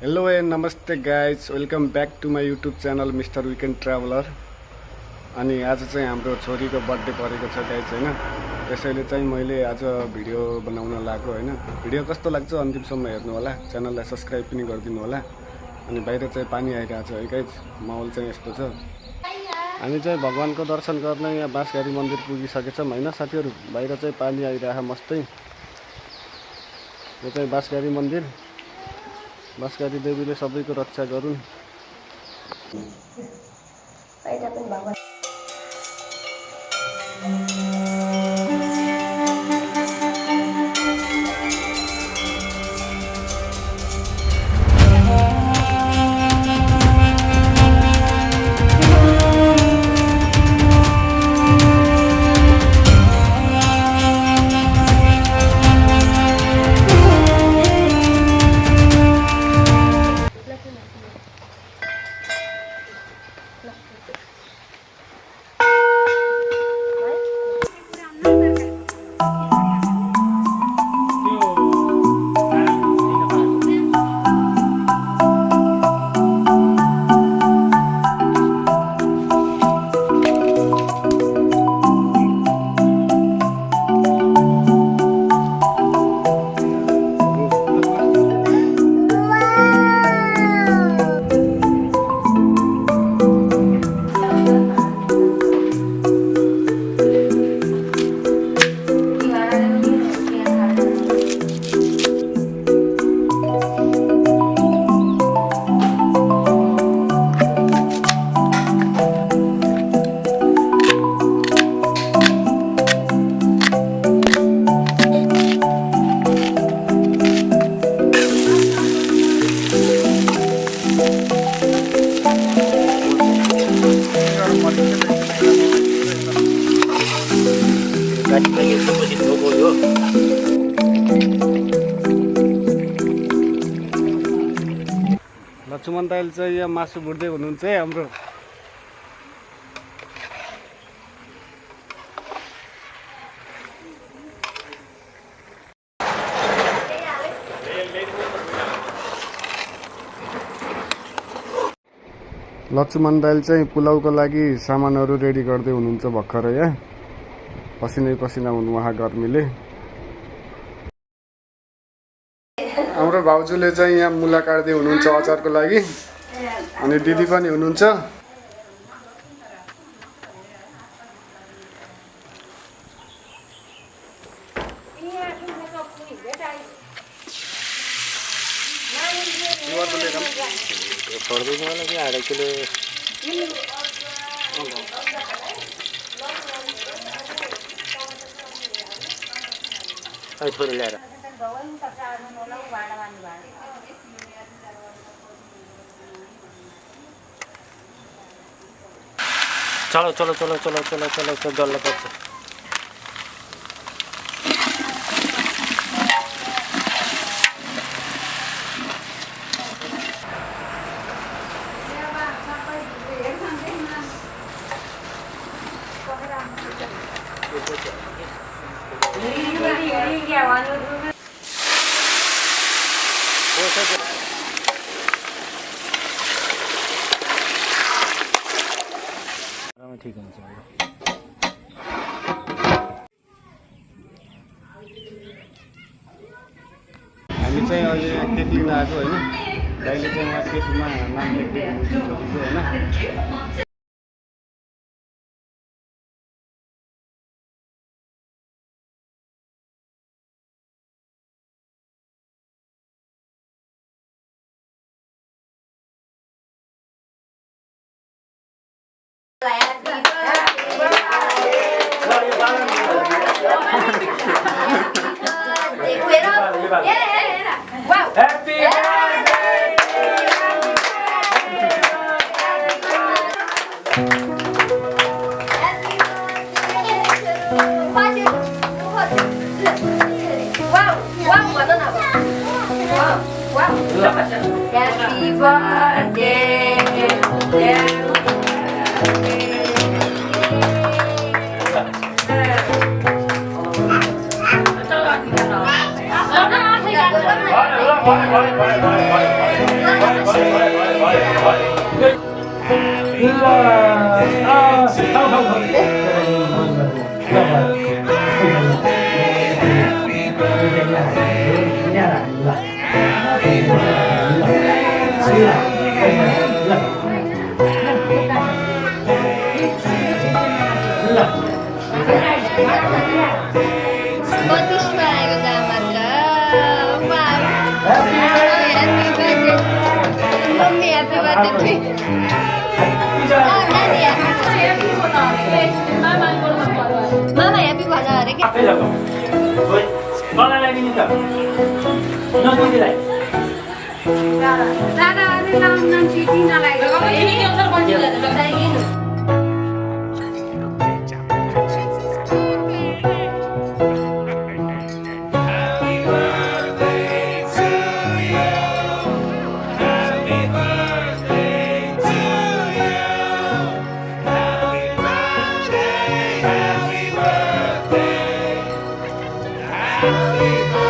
Hello and namaste guys, welcome back to my YouTube channel Mister Weekend Traveller. अनि आज चाहिँ हाम्रो छोरीको बर्थडे परेको छ गाइज होइन। त्यसैले चाहिँ मैले आज भिडियो बनाउन लागेको होइन। भिडियो कस्तो लाग्छ अन्तिमसम्म हेर्नु होला, च्यानललाई सब्सक्राइब पनि गरिदिनु होला। अनि बाहिर चाहिँ पानी आइरहेको छ है गाइज, माहौल चाहिँ यस्तो छ। हामी चाहिँ भगवानको दर्शन गर्न यहाँ बाँसघारी मन्दिर पुगिसकेछौँ होइन साथीहरू। बाहिर चाहिँ पानी आइरहेको मस्तै। यो चाहिँ बाँसघारी मन्दिर। बाँसघारी देवीले सबैको रक्षा गरून्। लक्ष्मण दाइले चाहिँ यहाँ मासु भुट्दै हुनुहुन्छ है हाम्रो। लक्ष्मण दाइले चाहिँ पुलाउको लागि सामानहरू रेडी गर्दै हुनुहुन्छ भर्खरै यहाँ। पसिनै पसिना हुनु उहाँ गर्मीले। हाम्रो भाउजूले चाहिँ यहाँ मुला काट्दै हुनुहुन्छ अचारको लागि। अनि दिदी पनि हुनुहुन्छ। थोड़ी ल्याएर चलो चलो चलो चलो चलो चलो चलो डल्लो पर्छ। ठीक हुन्छ। हामी चाहिँ अहिले केक लिन आएको होइन। दाइले चाहिँ उहाँ केकमा नाम लेख्दै हुनुहुन्छ होइन। Happy birthday. बत्तीस बनाएको जामा छ मम्मी ह्याप्पी बर्थडे मामा ह्याप्पी भन अरे क्या Happy birthday.